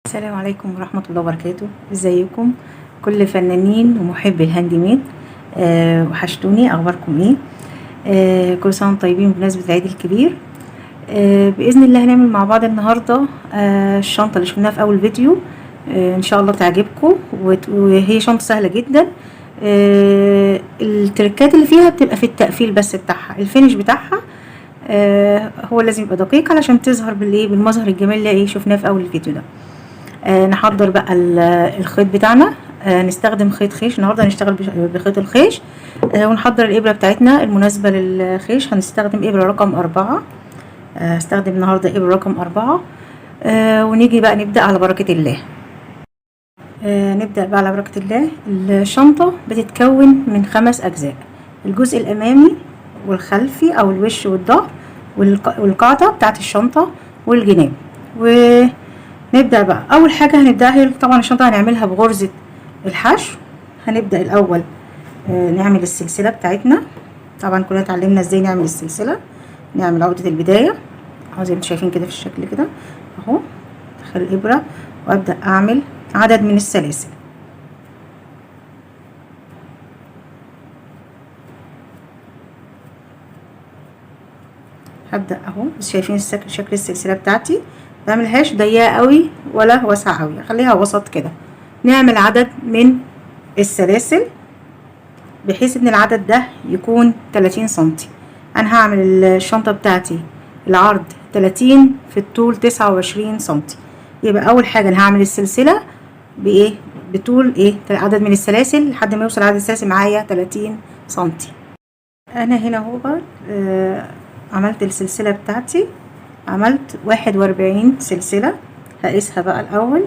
السلام عليكم ورحمة الله وبركاته. ازيكم كل فنانين ومحبي الهاند ميد؟ وحشتوني، اخباركم ايه؟ كل سنة وانتم طيبين بمناسبة العيد الكبير. بإذن الله هنعمل مع بعض النهاردة الشنطة اللي شفناها في اول فيديو. ان شاء الله تعجبكم، وهي شنطة سهلة جدا. التركات اللي فيها بتبقى في التقفيل بس بتاعها، الفينش بتاعها هو لازم يبقى دقيق علشان تظهر بالمظهر الجميل اللي شفناه في اول الفيديو ده. نحضر بقى الخيط بتاعنا. نستخدم خيط خيش النهارده، هنشتغل بخيط الخيش. ونحضر الابره بتاعتنا المناسبه للخيش. هنستخدم ابره رقم 4. هستخدم النهارده ابره رقم 4. ونيجي بقى نبدا على بركه الله. نبدا بقى على بركه الله. الشنطه بتتكون من 5 اجزاء: الجزء الامامي والخلفي او الوش والظهر والقاعده بتاعت الشنطه والجناب. نبدأ بقى. أول حاجة هنبدأها طبعا الشنطة هنعملها بغرزة الحشو. هنبدأ الأول نعمل السلسلة بتاعتنا. طبعا كلنا اتعلمنا ازاي نعمل السلسلة. نعمل عقدة البداية اهو زي ما انتم شايفين كده في الشكل كده اهو. ادخل الإبرة وأبدأ أعمل عدد من السلاسل. هبدأ اهو شايفين شكل السلسلة بتاعتي. مبعملهاش ضيقة قوي ولا واسعة قوي، اخليها وسط كده. نعمل عدد من السلاسل بحيث ان العدد ده يكون 30 سنتي. انا هعمل الشنطة بتاعتي العرض 30 في الطول 29 سنتي. يبقى اول حاجة انا هعمل السلسلة بطول عدد من السلاسل لحد ما يوصل عدد السلاسل معايا 30 سنتي. انا هنا اهو عملت السلسلة بتاعتي، عملت 41 سلسلة. هقيسها بقى الاول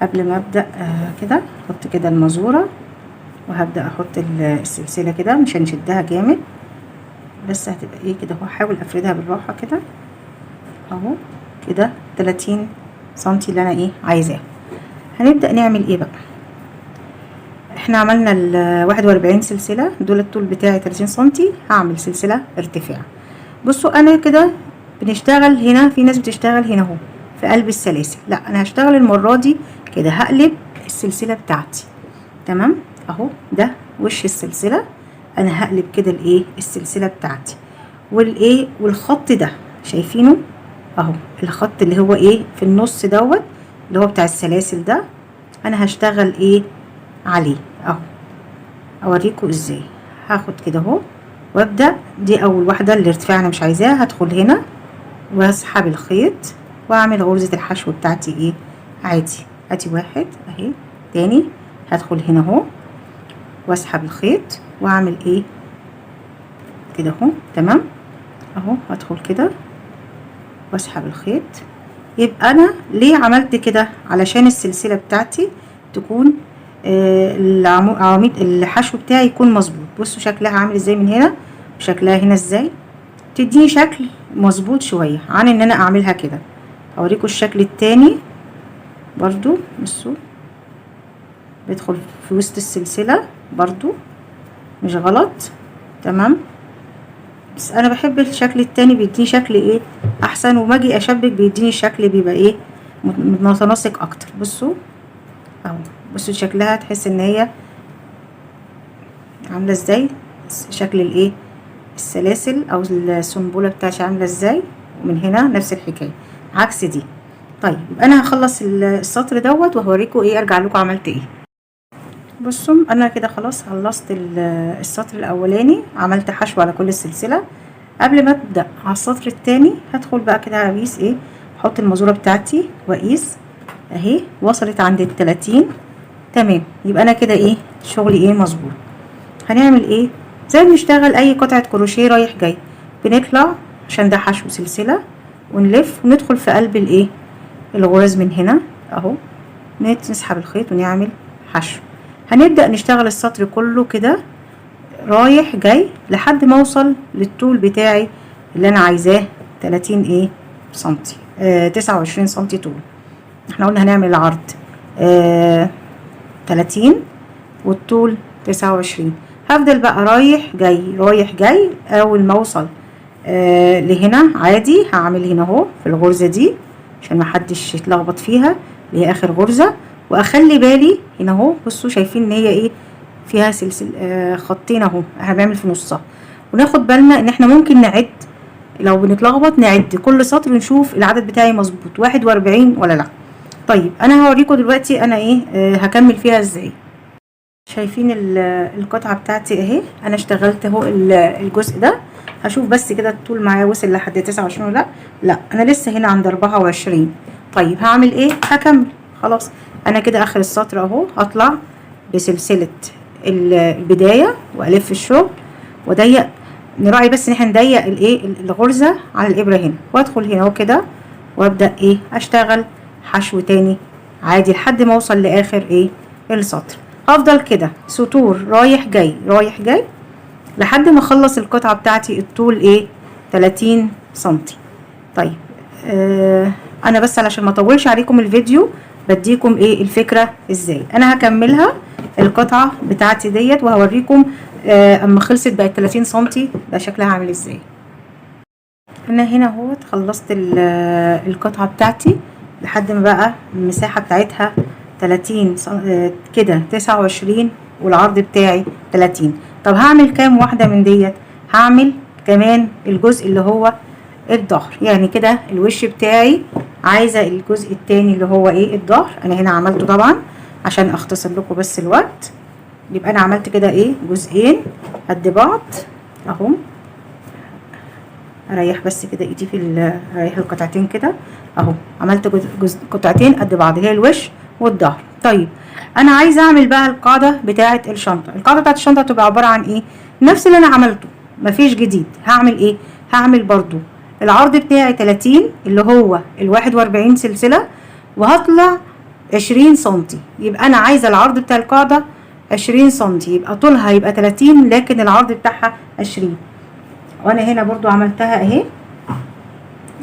قبل ما ابدأ كده. احط كده المزورة وهبدأ احط السلسلة كده، مش هنشدها جامد بس هتبقى كده. هحاول افردها بالراحة كده اهو كده 30 سنتي اللي انا عايزاه. هنبدأ نعمل بقى. احنا عملنا 41 سلسلة دول، الطول بتاعي 30 سنتي. هعمل سلسلة ارتفاع. بصوا انا كده بنشتغل هنا، في ناس بتشتغل هنا اهو في قلب السلاسل. لا، انا هشتغل المرة دي كده، هقلب السلسلة بتاعتي. تمام اهو ده وش السلسلة. انا هقلب كده السلسلة بتاعتي والخط ده شايفينه اهو. الخط اللي هو في النص دوت اللي هو بتاع السلاسل ده انا هشتغل عليه اهو. اوريكم ازاي. هاخد كده اهو وابدأ. دي اول واحدة الارتفاع انا مش عايزاها. هدخل هنا واسحب الخيط واعمل غرزة الحشو بتاعتي عادي. ادي واحد اهي. تاني هدخل هنا اهو واسحب الخيط واعمل كده اهو. تمام اهو. هدخل كده واسحب الخيط. يبقى انا ليه عملت كده؟ علشان السلسلة بتاعتي تكون العواميد الحشو بتاعي يكون مظبوط. بصوا شكلها عامل ازاي من هنا وشكلها هنا ازاي. تديني شكل مظبوط شوية عن ان انا اعملها كده. اوريكم الشكل التاني برضو. بصوا بدخل في وسط السلسلة برضو مش غلط. تمام. بس انا بحب الشكل التاني، بيديني شكل احسن، وما اجي اشبك بيديني الشكل بيبقى متناسق اكتر. بصوا اهو. بصوا شكلها، تحس ان هي عامله ازاي شكل السلاسل او السنبله بتاعتي عامله ازاي. ومن هنا نفس الحكايه عكس دي. طيب يبقى انا هخلص السطر دوت وهوريكم ارجع لكم عملت بصوا انا كده خلاص خلصت السطر الاولاني. عملت حشو على كل السلسله. قبل ما ابدا على السطر الثاني هدخل بقى كده اقيس احط المزوره بتاعتي واقيس اهي. وصلت عند ال30. تمام. يبقى انا كده شغلي مظبوط. هنعمل زي ما بنشتغل اي قطعه كروشيه رايح جاي. بنطلع عشان ده حشو سلسله ونلف وندخل في قلب الغرز من هنا اهو. نسحب الخيط ونعمل حشو. هنبدأ نشتغل السطر كله كده رايح جاي لحد ما اوصل للطول بتاعي اللي انا عايزاه 30 سنتي. 29 سنتي طول. احنا قلنا هنعمل العرض 30 والطول 29. هفضل بقى رايح جاي رايح جاي. اول ما اوصل لهنا عادي هعمل هنا اهو في الغرزة دي عشان محدش يتلخبط فيها. اللي هي اخر غرزة، واخلي بالي هنا اهو، بصوا شايفين ان هي ايه فيها سلسل خطين اهو، احنا بنعمل في نصها، وناخد بالنا ان احنا ممكن نعد، لو بنتلخبط نعد كل سطر نشوف العدد بتاعي مظبوط 41 ولا لا. طيب انا هوريكم دلوقتي انا ايه هكمل فيها ازاي. شايفين القطعة بتاعتي اهي، انا اشتغلت اهو الجزء ده، هشوف بس كده الطول معايا وصل لحد 29 ولا لا، انا لسه هنا عند 24. طيب هعمل ايه؟ هكمل. خلاص انا كده اخر السطر اهو، هطلع بسلسلة البداية والف الشغل واضيق، نراعي بس ان احنا نضيق الايه الغرزة على الابرة هنا، وادخل هنا اهو كده وابدأ ايه اشتغل حشو تاني عادي لحد ما اوصل لاخر ايه السطر. هفضل كده سطور رايح جاي رايح جاي لحد ما اخلص القطعة بتاعتي الطول ايه 30 سنتي. طيب انا بس علشان ما اطولش عليكم الفيديو بديكم ايه الفكرة ازاي. انا هكملها القطعة بتاعتي ديت وهوريكم اما خلصت بقت 30 سنتي ده شكلها عامل ازاي. انا هنا اهوت خلصت القطعة بتاعتي لحد ما بقى المساحة بتاعتها 30 كده 29 والعرض بتاعي 30. طب هعمل كام واحدة من ديت؟ هعمل كمان الجزء اللي هو الظهر، يعني كده الوش بتاعي عايزة الجزء التاني اللي هو ايه الظهر. انا هنا عملته طبعا عشان اختصر لكم بس الوقت، يبقى انا عملت كده ايه جزئين قد بعض اهو. اريح بس كده ايدي في اريح القطعتين كده اهو، عملت قطعتين قد بعض هي الوش والظهر. طيب انا عايزه اعمل بقى القاعده بتاعه الشنطه. القاعده بتاعه الشنطه هتبقى عباره عن ايه؟ نفس اللي انا عملته مفيش جديد. هعمل ايه؟ هعمل برضو العرض بتاعي 30 اللي هو ال41 سلسله، وهطلع 20 سنتي. يبقى انا عايزه العرض بتاع القاعده 20 سنتي، يبقى طولها يبقى 30 لكن العرض بتاعها 20. وانا هنا برضو عملتها اهي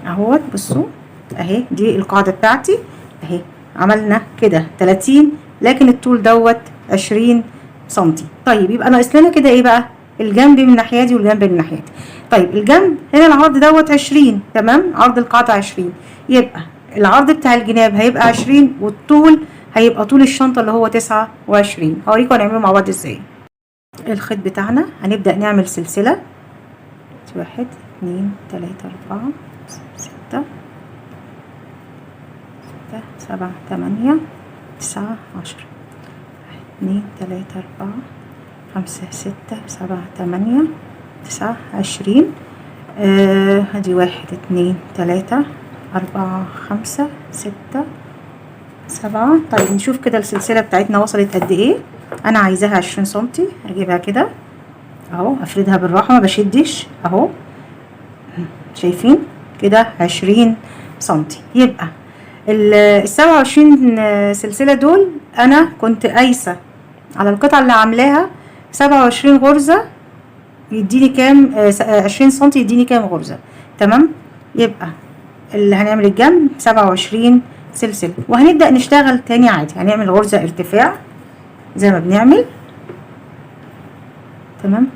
اهوت، بصوا اهي دي القاعده بتاعتي اهي، عملنا كده 30 لكن الطول دوت 20 سنتي. طيب يبقى ناقص لنا كده ايه بقى؟ الجنب من الناحيه دي والجنب من الناحيه دي. طيب الجنب هنا العرض دوت 20 تمام، عرض القاعده 20، يبقى العرض بتاع الجناب هيبقى 20 والطول هيبقى طول الشنطه اللي هو 29. هوريكم هنعمله مع بعض ازاي. الخيط بتاعنا هنبدا نعمل سلسله 1 2 3 4 6 7 8 9 10 2 3 4 5 6 7 8 9 20. ادي 1 2 3 4 5 6 7. طيب نشوف كده السلسلة بتاعتنا وصلت قد ايه. انا عايزاها 20 سنتي، اجيبها كده اهو افردها بالراحة ما بشدش اهو، شايفين كده 20 سنتي. يبقى ال27 سلسلة دول انا كنت قايسة على القطعة اللي عاملاها 27 غرزة يديني كام 20 سنتي يديني كام غرزة تمام. يبقى اللي هنعمل الجنب 27 سلسلة وهنبدأ نشتغل تاني عادي، هنعمل غرزة ارتفاع زي ما بنعمل تمام.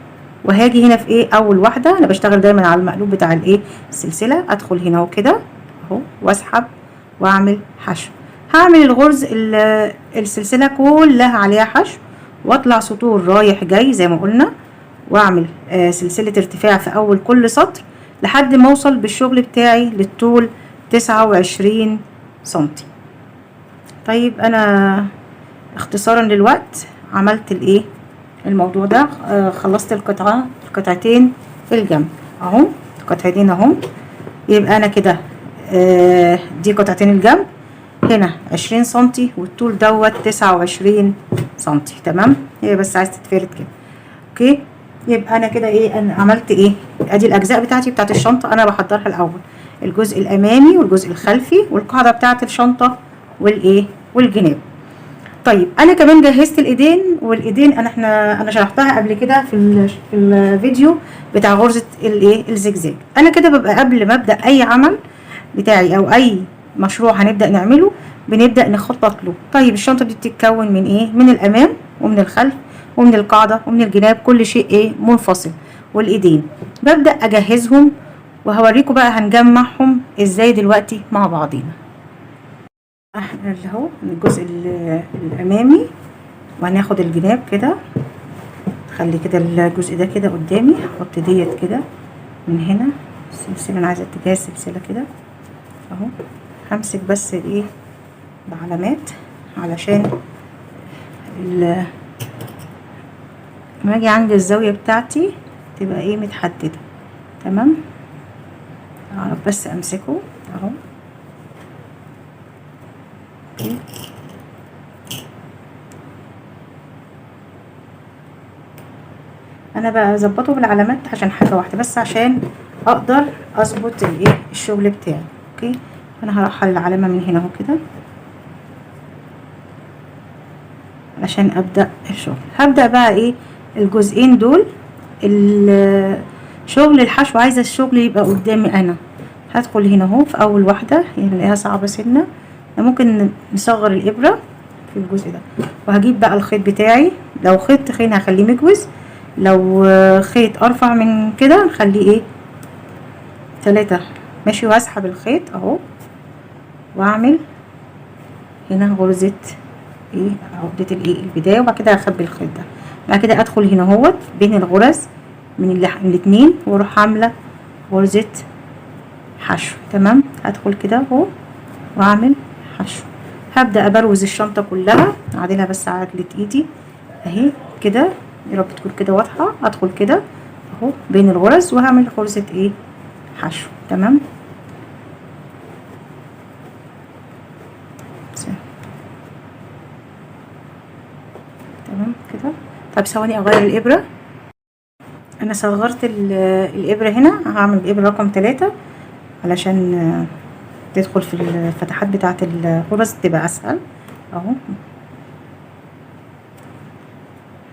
وهاجي هنا في ايه اول واحدة، انا بشتغل دايما على المقلوب بتاع الايه السلسلة، ادخل هنا اهو كده اهو واسحب واعمل حشو. هعمل الغرز السلسلة كلها عليها حشو واطلع سطور رايح جاي زي ما قلنا، واعمل سلسلة ارتفاع في اول كل سطر لحد ما اوصل بالشغل بتاعي للطول 29 سنتي. طيب انا اختصارا للوقت عملت الايه الموضوع ده، خلصت القطعتين في الجنب اهو، قطعتين اهو. يبقى انا كده دي قطعتين الجنب هنا 20 سنتي والطول دوت 29 سنتي تمام. هي بس عايز تتفرد كده اوكي. يبقى انا كده ايه انا عملت ايه، ادي الاجزاء بتاعتي بتاعت الشنطه انا بحضرها الاول، الجزء الامامي والجزء الخلفي والقاعده بتاعت الشنطه والايه والجناب. طيب انا كمان جهزت الايدين، والايدين انا شرحتها قبل كده في الفيديو بتاع غرزه الايه الزجزاج. انا كده ببقى قبل ما ابدا اي عمل بتاعي او اي مشروع هنبدا نعمله بنبدا نخطط له. طيب الشنطه دي بتتكون من ايه؟ من الامام ومن الخلف ومن القاعده ومن الجناب، كل شيء ايه منفصل. والايدين ببدا اجهزهم وهوريكم بقى هنجمعهم ازاي دلوقتي مع بعضينا. اللي هو الجزء الامامي، وهناخد الجناب كده. خلي كده الجزء ده كده قدامي، احط ديت كده من هنا السلسله، انا عايزه اتجاه السلسله كده اهو. همسك بس الايه بعلامات علشان لما اجي عند الزاويه بتاعتي تبقى ايه متحدده. تمام، اعرف بس امسكه اهو. اوكي، انا بظبطه بالعلامات عشان حاجه واحده بس، عشان اقدر اظبط الايه الشغل بتاعي. اوكي، انا هرحل العلامه من هنا اهو كده علشان ابدا الشغل. هبدا بقى ايه الجزئين دول. شغل الحشو عايزه الشغل يبقى قدامي انا. هدخل هنا اهو في اول واحده، هي نلاقيها صعبه سنه، ممكن نصغر الابره في الجزء ده، وهجيب بقى الخيط بتاعي. لو خيط تخين هخليه مجوز، لو خيط ارفع من كده نخليه ايه 3 ماشي. وهسحب الخيط اهو واعمل هنا غرزة ايه عقدة الايه البداية، وبعد كده هخبي الخيط ده. بعد كده ادخل هنا اهوت بين الغرز من الاتنين واروح عاملة غرزة حشو. تمام، هدخل كده اهو واعمل حشو. هبدأ ابروز الشنطة كلها، اعدلها بس عدلة ايدي اهي كده، يا رب تكون كده واضحة. ادخل كده اهو بين الغرز وهعمل غرزة ايه حشو. تمام، تمام كده. طب ثواني اغير الابرة. انا صغرت الابرة هنا، هعمل الابرة رقم 3 علشان تدخل في الفتحات بتاعة الغرز تبقى اسهل اهو.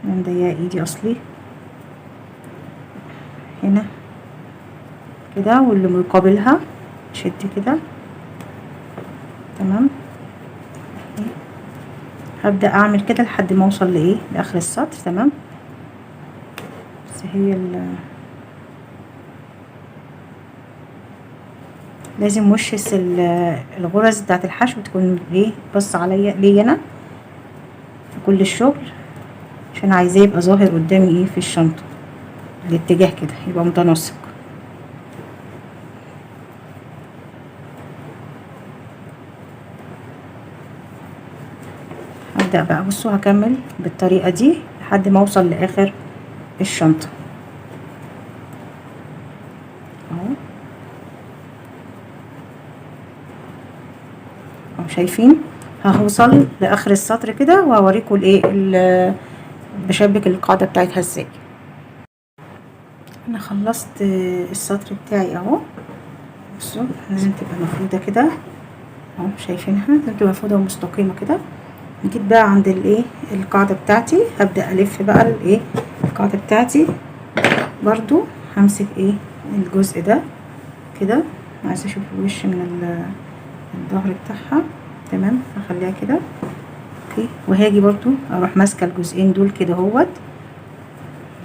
انا مضيقة ايدي اصلي هنا كده، واللي مقابلها شد كده. تمام، هبدأ اعمل كده لحد ما اوصل لايه لاخر السطر. تمام، بس هي لازم وش الغرز بتاعت الحشو تكون ايه بص عليا ليا انا في كل الشغل، عشان عايزاه يبقى ظاهر قدامي ايه في الشنطة الاتجاه كده يبقى متناسق. هبدأ بقى بصوا هكمل بالطريقة دي لحد ما اوصل لاخر الشنطة اهو. شايفين هوصل لاخر السطر كده، وهوريكم الايه بشبك القاعدة بتاعتها ازاي. انا خلصت السطر بتاعي اهو. بصوا لازم تبقى مفرودة كده اهو، شايفينها لازم تبقى مفرودة ومستقيمة كده. جيت بقى عند الايه القاعدة بتاعتي، هبدأ الف بقى الايه القاعدة بتاعتي برضو. همسك ايه الجزء ده كده، عايزة اشوف الوش من الظهر بتاعها. تمام، هخليها كده اوكي. وهاجي برضو اروح ماسكة الجزئين دول كده اهوت،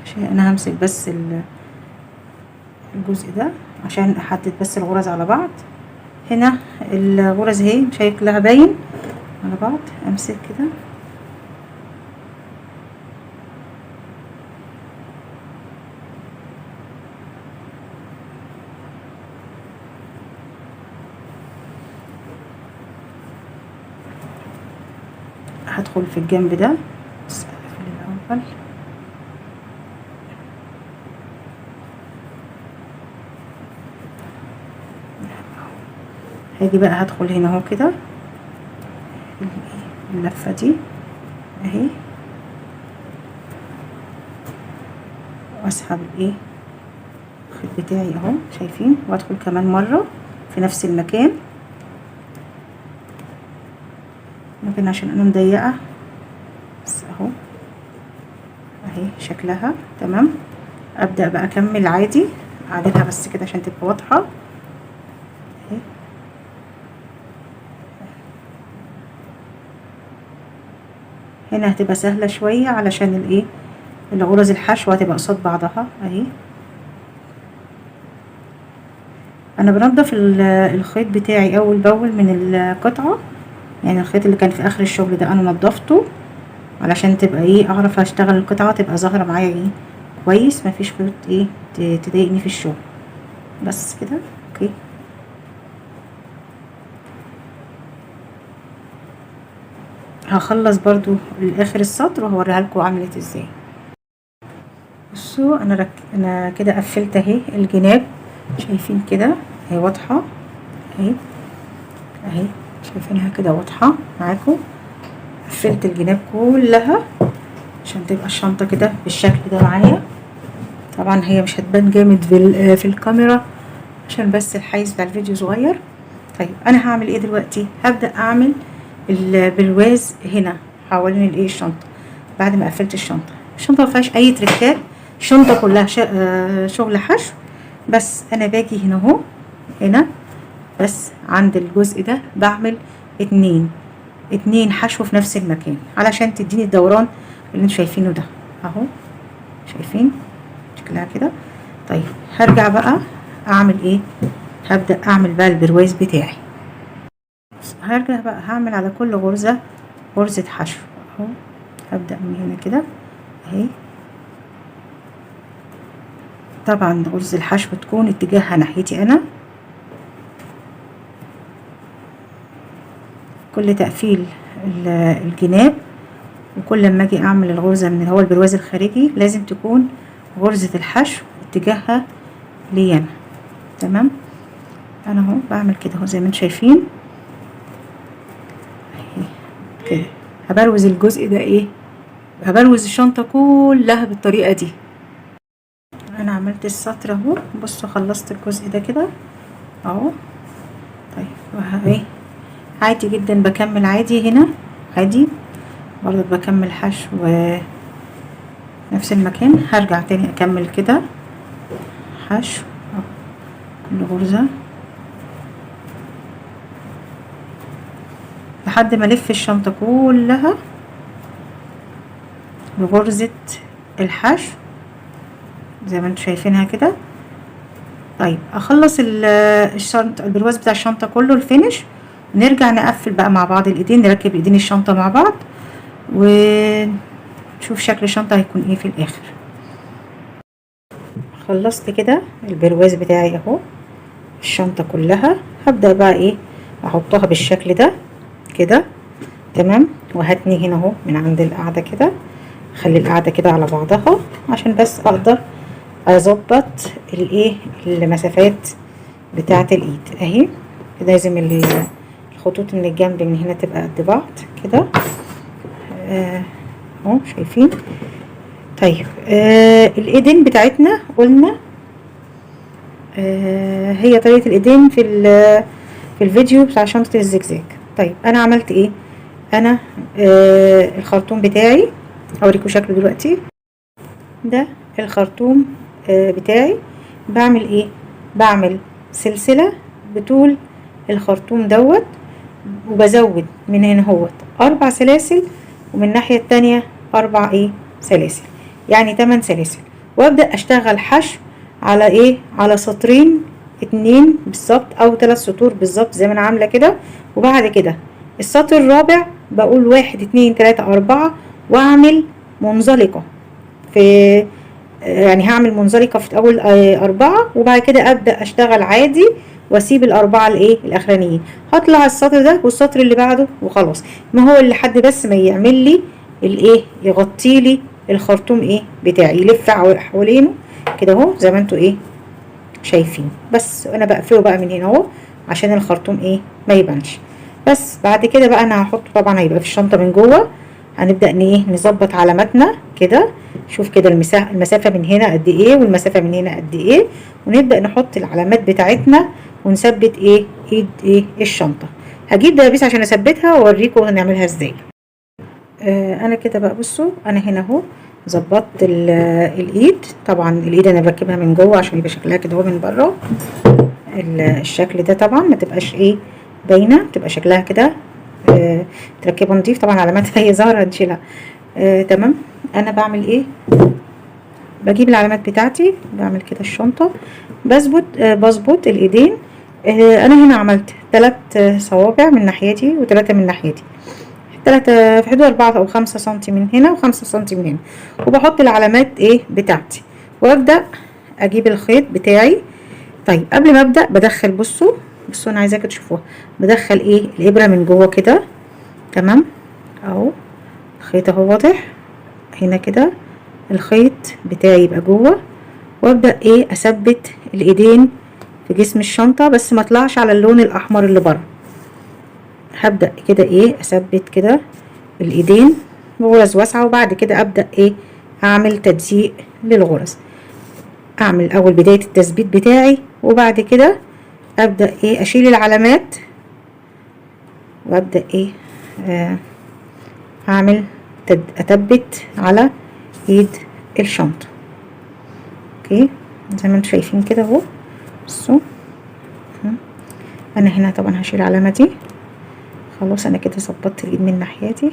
عشان انا همسك بس الجزء ده عشان احدد بس الغرز على بعض. هنا الغرز اهي شكلها باين على بعض. امسك كده هدخل في الجنب ده بس اقفل الاول. هاجي بقى هدخل هنا اهو كده اللفة دي اهي، واسحب الايه الخيط بتاعي اهو شايفين، وادخل كمان مرة في نفس المكان. ممكن عشان انا مضيقة بس اهو اهي شكلها تمام. ابدأ بقى اكمل عادي، اعدلها بس كده عشان تبقى واضحة اهي. هنا هتبقى سهلة شوية علشان الايه الغرز الحشوة هتبقى قصاد بعضها اهي. انا بنضف الخيط بتاعي اول باول من القطعة يعني الخيط اللي كان في اخر الشغل ده انا نضفته علشان تبقى ايه اعرف اشتغل القطعة تبقى ظاهرة معايا ايه كويس، مفيش خيوط ايه تضايقني في الشغل. بس كده اوكي. هخلص برضو لاخر السطر وهوريها لكم عملت ازاي. بصوا انا كده قفلت اهي الجناب، شايفين كده اهي واضحه اهي شايفينها كده واضحه معاكم. قفلت الجناب كلها عشان تبقى الشنطه كده بالشكل ده معايا. طبعا هي مش هتبان جامد في الكاميرا عشان بس الحيز بتاع الفيديو صغير. طيب انا هعمل ايه دلوقتي؟ هبدا اعمل البرواز هنا حوالين الايه الشنطه. بعد ما قفلت الشنطه ما فيهاش اي تريكات، الشنطه كلها شغل حشو. بس انا باجي هنا اهو، هنا بس عند الجزء ده بعمل اتنين حشو في نفس المكان علشان تديني الدوران اللي انتوا شايفينه ده اهو. شايفين شكلها كده؟ طيب هرجع بقى اعمل ايه؟ هبدأ اعمل بقى البرواز بتاعي. هرجع بقى هعمل على كل غرزة حشو اهو. هبدأ من هنا كده اهي. طبعا غرزة الحشو تكون اتجاهها ناحيتي انا. كل تقفيل الجناب وكل لما اجي اعمل الغرزة من هو البرواز الخارجي لازم تكون غرزة الحشو اتجاهها لي انا. تمام. انا اهو بعمل كده اهو زي ما انتم شايفين اهي كده. هبروز الجزء ده ايه، هبروز الشنطة كلها بالطريقة دي. انا عملت السطر اهو. بصوا خلصت الجزء ده كده اهو. طيب ايه عادي جدا بكمل عادي هنا عادي برضه بكمل حشو نفس المكان. هرجع تاني اكمل كده حشو كل غرزة لحد ما الف الشنطة كلها بغرزة الحشو زي ما انتوا شايفينها كده. طيب اخلص الشنطة البرواز بتاع الشنطة كله الفينش، نرجع نقفل بقى مع بعض الايدين، نركب ايدين الشنطة مع بعض ونشوف شكل الشنطة هيكون ايه في الاخر. خلصت كده البرواز بتاعي اهو الشنطة كلها. هبدأ بقى ايه احطها بالشكل ده كده. تمام. وهتني هنا اهو من عند القاعدة كده، خلي القاعدة كده على بعضها عشان بس اقدر اظبط الايه المسافات بتاعة الايد اهي. لازم الخطوط من الجنب من هنا تبقى قد بعض كده اهو شايفين. طيب الايدين بتاعتنا قلنا هي طريقة الايدين في الفيديو بتاع شنطة الزجزاج. طيب انا عملت ايه؟ انا الخرطوم بتاعي اوريكم شكله دلوقتي. ده الخرطوم بتاعي. بعمل ايه؟ بعمل سلسلة بطول الخرطوم دوت وبزود من هنا اهوت 4 سلاسل ومن الناحية التانية 4 ايه سلاسل، يعني 8 سلاسل. وابدأ اشتغل حشو على ايه؟ على سطرين 2 بالظبط او 3 سطور بالظبط زي ما انا عاملة كده. وبعد كده السطر الرابع بقول 1 2 3 4 واعمل منزلقة في يعني هعمل منزلقة في اول 4 وبعد كده ابدأ اشتغل عادي واسيب الاربعه الايه الاخرانيين. هطلع السطر ده والسطر اللي بعده وخلاص. ما هو اللي حد بس ما يعمل لي الايه يغطي لي الخرطوم ايه بتاعي، يلف حوالينه كده اهو زي ما انتوا ايه شايفين. بس انا بقفله بقى من هنا اهو عشان الخرطوم ايه ما يبانش. بس بعد كده بقى انا هحطه طبعا هيبقى في الشنطه من جوه. هنبدا ايه نظبط علاماتنا كده. شوف كده المسافه من هنا قد ايه والمسافه من هنا قد ايه، ونبدا نحط العلامات بتاعتنا ونثبت ايه ايد ايه الشنطه. هجيب دبابيس عشان اثبتها واوريكم هنعملها ازاي. انا كده بقى بصوا انا هنا اهو ظبطت الايد. طبعا الايد انا بركبها من جوه عشان يبقى شكلها كده اهو من بره الشكل ده. طبعا ما تبقاش ايه باينه، تبقى شكلها كده تركبها نضيف. طبعا علاماتها هي ظاهره هنشيلها تمام. انا بعمل ايه؟ بجيب العلامات بتاعتي، بعمل كده الشنطه بظبط الايدين. انا هنا عملت 3 صوابع من ناحيتي و3 من ناحيتي، 3 في حدود 4 أو 5 سنتي من هنا و5 سنتي من هنا، وبحط العلامات ايه بتاعتي، وابدأ اجيب الخيط بتاعي. طيب قبل ما ابدأ بدخل، بصوا انا عايزاكم تشوفوها، بدخل ايه الابرة من جوه كده، تمام اهو الخيط اهو واضح هنا كده، الخيط بتاعي يبقى جوه، وابدأ ايه اثبت الايدين في جسم الشنطة، بس ما اطلعش على اللون الاحمر اللي بره. هبدأ كده ايه اثبت كده الايدين بغرز واسعة، وبعد كده ابدأ ايه اعمل تدقيق للغرز، اعمل اول بداية التثبيت بتاعي، وبعد كده ابدأ ايه اشيل العلامات، وابدأ ايه اعمل اثبت على ايد الشنطة. اوكي زي ما انتم شايفين كده اهو. بصوا انا هنا طبعا هشيل العلامة دي، خلاص انا كده ظبطت الايد من ناحيتي،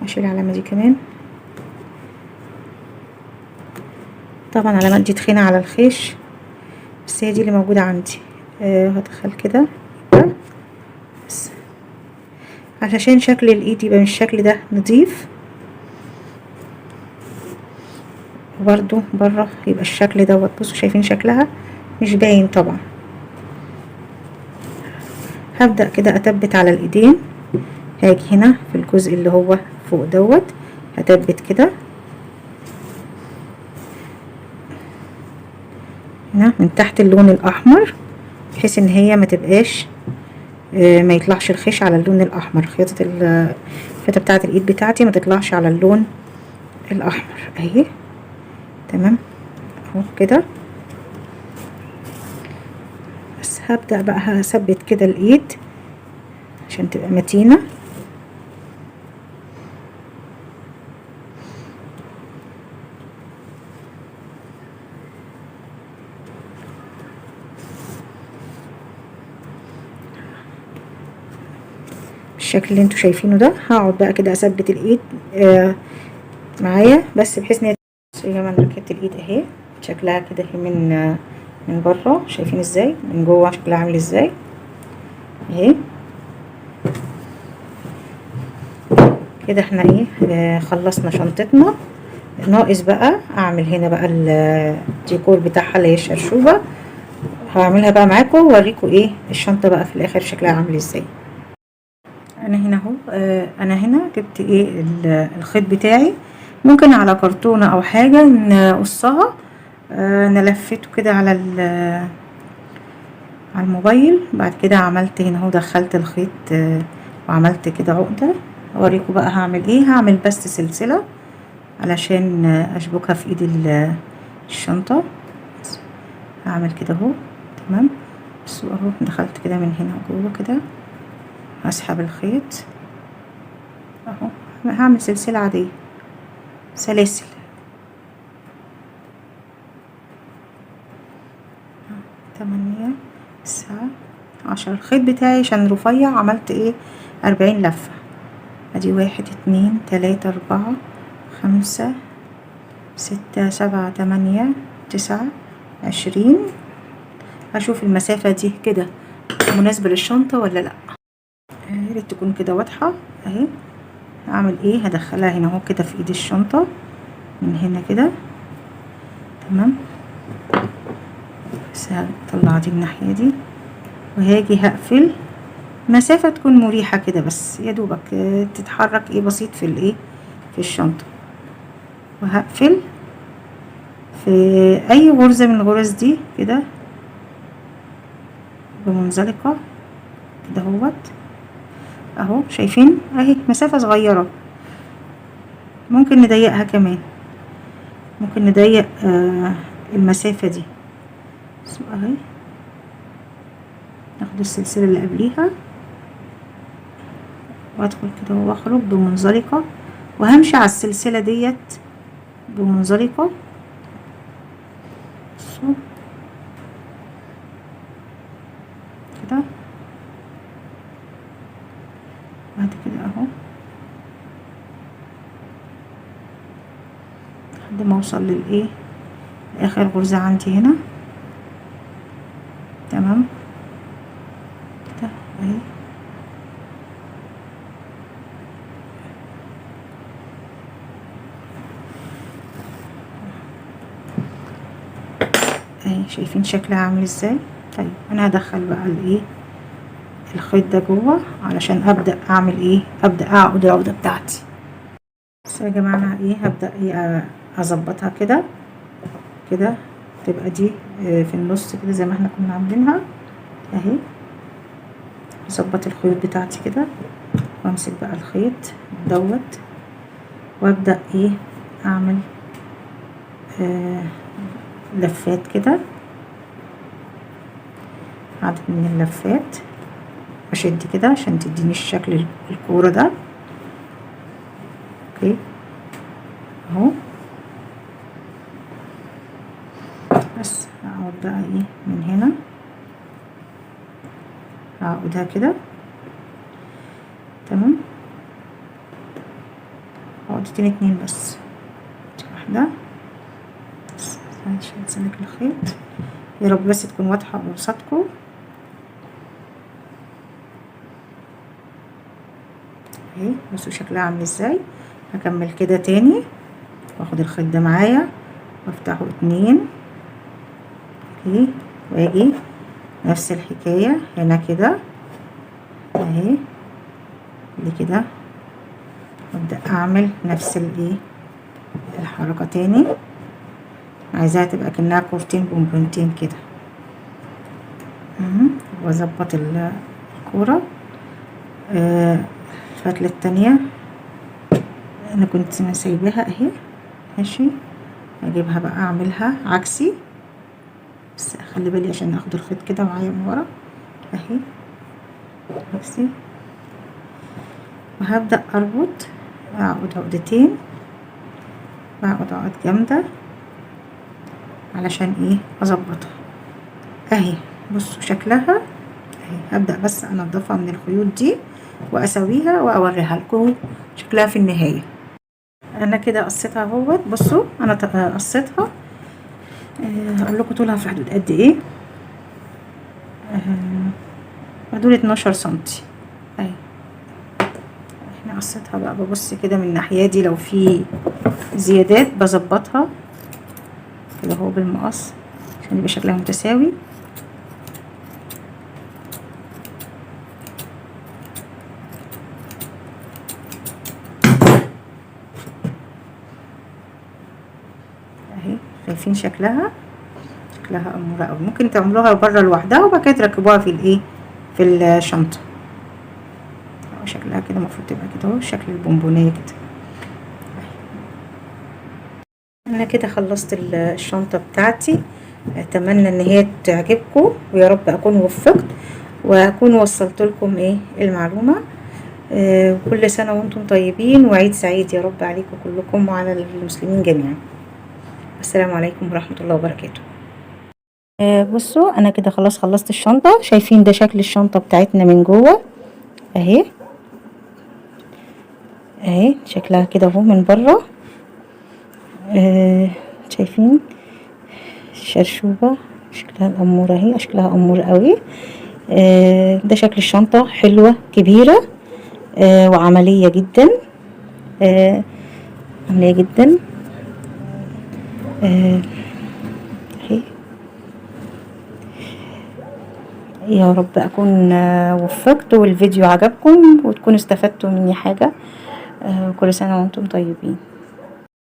هشيل العلامة دي كمان. طبعا العلامات دي تخينة على الخيش، بس هي دي اللي موجودة عندي. هدخل كده بس علشان شكل الايد يبقى بالشكل ده نضيف، وبرده بره يبقى الشكل دوت. بصوا شايفين شكلها مش باين طبعا. هبدأ كده اثبت على الايدين، هاجي هنا في الجزء اللي هو فوق دوت هثبت كده هنا من تحت اللون الاحمر، بحيث ان هي ما تبقاش ما يطلعش الخيش على اللون الاحمر، خيطة الخيطة بتاعت الايد بتاعتي ما تطلعش على اللون الاحمر اهي، تمام اهو كده. بس هبدأ بقى هثبت كده الايد عشان تبقى متينة. بالشكل اللي انتوا شايفينه ده، هقعد بقى كده اثبت الايد معايا، بس بحيث ان زي ما انا ركبت الايد اهي شكلها كده من بره، شايفين ازاي من جوه شكلها عامل ازاي اهي كده. احنا ايه خلصنا شنطتنا، ناقص بقى اعمل هنا بقى الديكور بتاعها اللي هي الشرشوبه، هعملها بقى معاكم واوريكم ايه الشنطه بقى في الاخر شكلها عامل ازاي. انا هنا اهو انا هنا جبت ايه الخيط بتاعي، ممكن على كرتونه او حاجه نقصها، نلفته كده على الموبايل. بعد كده عملت هنا اهو دخلت الخيط وعملت كده عقده. اوريكم بقى هعمل ايه، هعمل بس سلسله علشان اشبكها في ايد الشنطه. هعمل كده اهو تمام. بصوا اهو دخلت كده من هنا جوه كده، هسحب الخيط اهو، هعمل سلسله عاديه سلاسل 8 9 10. الخيط بتاعي عشان رفيع عملت ايه 40 لفه، ادي 1 2 3 4 5 6 7 8 9 20. هشوف المسافه دي كده مناسبه للشنطه ولا لا، يا ريت تكون كده واضحه اهي. هعمل ايه، هدخلها هنا اهو كده في ايد الشنطه من هنا كده تمام. بس هطلع دي الناحيه دي، وهاجي هقفل مسافه تكون مريحه كده، بس يا دوبك تتحرك ايه بسيط في الايه في الشنطه، وهقفل في اي غرزه من الغرز دي كده بمنزلقه كده اهو شايفين اهي مسافه صغيره، ممكن نضيقها كمان، ممكن نضيق المسافه دي. اهي ناخد السلسله اللي قبليها وادخل كده واخرج بمنزلقه، وهمشي على السلسله ديت بمنزلقه. بصوا كده بعد كده اهو لحد ما اوصل للايه اخر غرزه عندي هنا تمام. تمام كده اهي. اهي شايفين شكلها عامل ازاي. طيب انا هدخل بقى الايه الخيط ده جوه علشان ابدا اعمل ايه، ابدا اعقد العقده بتاعتي. بس يا جماعه انا ايه هبدا ايه اظبطها كده كده، تبقى دي في النص كده زي ما احنا كنا عاملينها اهي. اظبط الخيوط بتاعتي كده وامسك بقى الخيط دوت وابدا ايه اعمل لفات كده، عدد من اللفات، اشد كده عشان تديني الشكل الكورة ده. اوكي اهو. بس هقعد بقى ايه من هنا هعقدها كده تمام. عقدتين اتنين بس، واحدة بس عشان اسلك الخيط. يا رب بس تكون واضحة قصادكم. اهي بصوا شكلها عامل ازاي. هكمل كده تاني واخد الخيط ده معايا وافتحه اتنين اوكي، واجي نفس الحكاية هنا كده اهي اللي كده، وابدأ اعمل نفس الايه الحركة تاني. عايزاها تبقى كأنها كورتين بونبونتين كده واظبط الكورة. الفتلة التانية انا كنت سايباها اهي ماشي، هجيبها بقى اعملها عكسي، بس اخلي بالي عشان اخد الخيط كده معايا من ورا اهي عكسي. وهبدأ اربط، اعقد عقدتين، بعقد عقد جامدة علشان ايه اظبطها اهي. بصوا شكلها اهي. هبدأ بس انضفها من الخيوط دي واسويها واوريها لكم شكلها في النهاية. انا كده قصيتها اهوت. بصوا انا قصيتها هقول لكم طولها في حدود قد ايه، حدود 12 سنتي اهي. احنا قصيتها بقى ببص كده من الناحية دي لو في زيادات بظبطها كده اهو بالمقص عشان يبقى شكلها متساوي. اهي شايفين شكلها اموره قوي. ممكن تعملوها بره لوحدها وبعد كده تركبوها في الايه في الشنطه. شكلها كده المفروض تبقى كده اهو شكل البونبونيه كده. انا كده خلصت الشنطه بتاعتي. اتمنى ان هي تعجبكم ويا رب اكون وفقت واكون وصلت لكم ايه المعلومه. كل سنه وانتم طيبين وعيد سعيد يا رب عليكم كلكم وعلى المسلمين جميعا. السلام عليكم ورحمه الله وبركاته. بصوا انا كده خلاص خلصت الشنطه. شايفين ده شكل الشنطه بتاعتنا من جوه اهي شكلها كده اهو من بره. شايفين الشرشوبه شكلها الاموره اهي، شكلها امور قوي. ده شكل الشنطه، حلوه كبيره وعمليه جدا، عمليه جدا اهي. يا رب اكون وفقت والفيديو عجبكم وتكونوا استفدتوا مني حاجه. كل سنه وانتم طيبين.